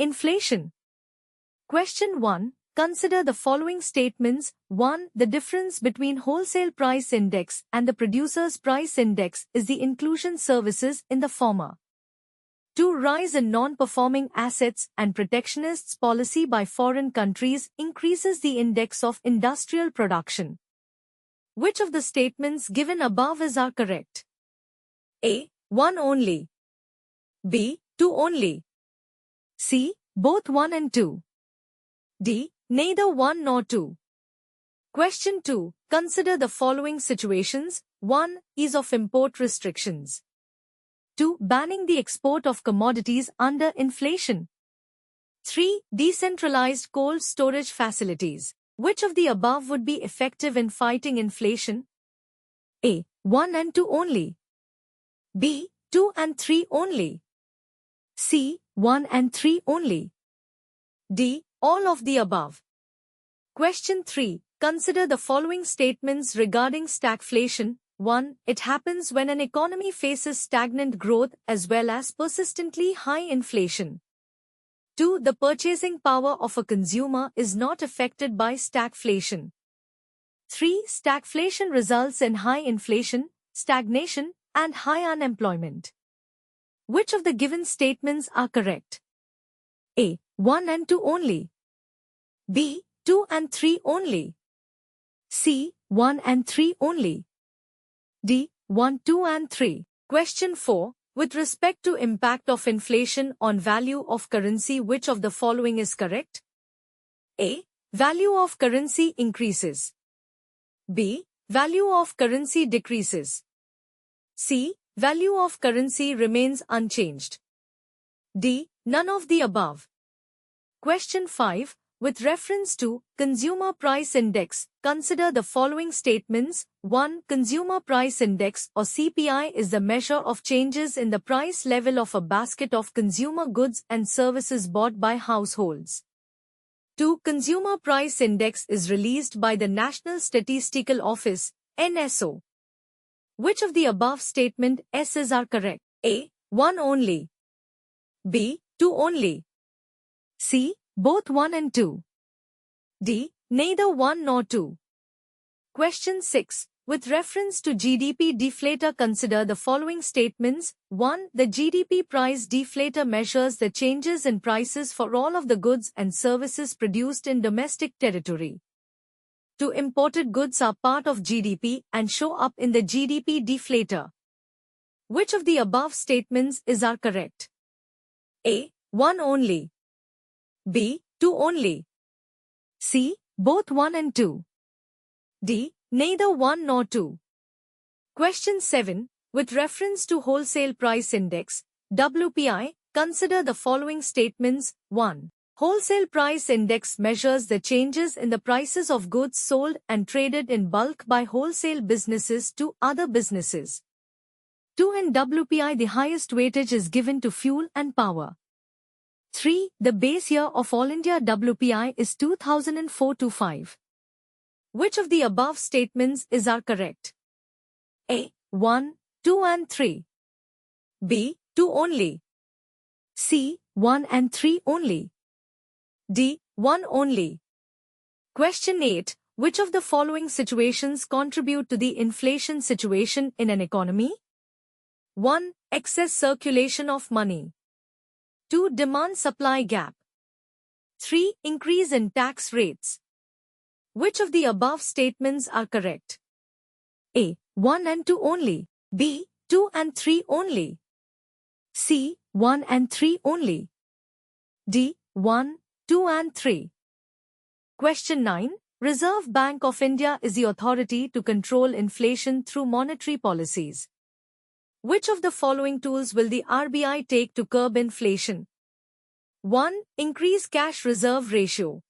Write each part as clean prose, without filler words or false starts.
Inflation. Question 1. Consider the following statements. 1. The difference between wholesale price index and the producer's price index is the inclusion services in the former. 2. Rise in non-performing assets and protectionists policy by foreign countries increases the index of industrial production. Which of the statements given above are correct? A. 1 only. B. 2 only. C. Both 1 and 2. D. Neither 1 nor 2. Question 2. Consider the following situations. 1. Ease of import restrictions. 2. Banning the export of commodities under inflation. 3. Decentralized cold storage facilities. Which of the above would be effective in fighting inflation? A. 1 and 2 only. B. 2 and 3 only. C. 1 and 3 only. D. All of the above. Question 3. Consider the following statements regarding stagflation. 1. It happens when an economy faces stagnant growth as well as persistently high inflation. 2. The purchasing power of a consumer is not affected by stagflation. 3. Stagflation results in high inflation, stagnation, and high unemployment. Which of the given statements are correct? A. 1 and 2 only. B. 2 and 3 only. C. 1 and 3 only. D. 1, 2 and 3. Question 4. With respect to impact of inflation on value of currency, which of the following is correct? A. Value of currency increases. B. Value of currency decreases. C. Value of currency remains unchanged. D. None of the above. Question 5. With reference to Consumer Price Index, consider the following statements. 1. Consumer Price Index or CPI is the measure of changes in the price level of a basket of consumer goods and services bought by households. 2. Consumer Price Index is released by the National Statistical Office, NSO. Which of the above statement S's are correct? A. 1 only. B. 2 only. C. Both 1 and 2. D. Neither 1 nor 2. Question 6. With reference to GDP deflator, consider the following statements. 1. The GDP price deflator measures the changes in prices for all of the goods and services produced in domestic territory. 2. Imported goods are part of GDP and show up in the GDP deflator. Which of the above statements are correct? A. 1 only. B. 2 only. C. Both 1 and 2. D. Neither 1 nor 2. Question 7. With reference to Wholesale Price Index, WPI, consider the following statements. 1. Wholesale Price Index measures the changes in the prices of goods sold and traded in bulk by wholesale businesses to other businesses. 2. In WPI, the highest weightage is given to fuel and power. 3. The base year of All India WPI is 2004-5. Which of the above statements are correct? A. 1, 2 and 3. B. 2 only. C. 1 and 3 only. D. 1 only. Question 8. Which of the following situations contribute to the inflation situation in an economy? 1. Excess circulation of money. 2. Demand-supply gap. 3. Increase in tax rates. Which of the above statements are correct? A. 1 and 2 only. B. 2 and 3 only. C. 1 and 3 only. D. 1, 2 and 3. Question 9. Reserve Bank of India is the authority to control inflation through monetary policies. Which of the following tools will the RBI take to curb inflation? 1. Increase cash reserve ratio.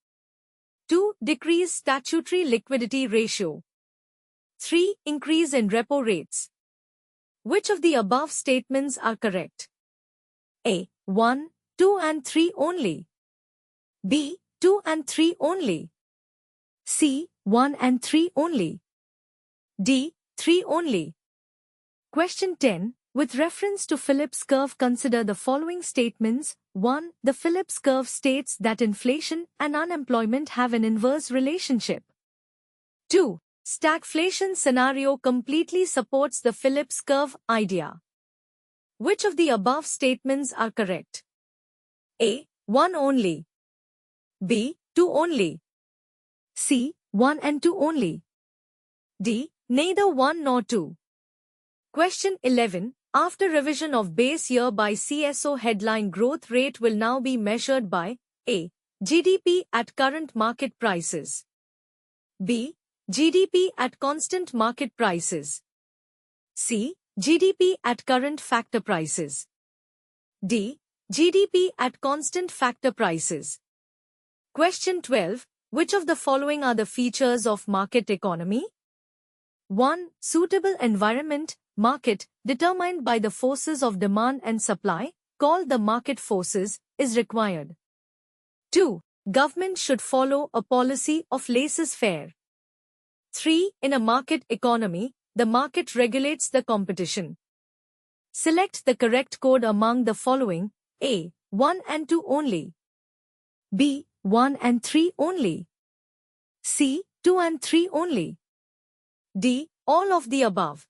2. Decrease statutory liquidity ratio. 3. Increase in repo rates. Which of the above statements are correct? A. 1, 2 and 3 only. B. 2 and 3 only. C. 1 and 3 only. D. 3 only. Question 10. With reference to Phillips curve, consider the following statements. 1. The Phillips curve states that inflation and unemployment have an inverse relationship. 2. Stagflation scenario completely supports the Phillips curve idea. Which of the above statements are correct? A. 1 only. B. 2 only. C. 1 and 2 only. D. Neither 1 nor 2. Question 11. After revision of base year by CSO, headline growth rate will now be measured by A. GDP at current market prices. B. GDP at constant market prices. C. GDP at current factor prices. D. GDP at constant factor prices. Question 12. Which of the following are the features of market economy? 1. Suitable environment, market, determined by the forces of demand and supply, called the market forces, is required. 2. Government should follow a policy of laissez-faire. 3. In a market economy, the market regulates the competition. Select the correct code among the following. A. 1 and 2 only. B. 1 and 3 only. C. 2 and 3 only. D. All of the above.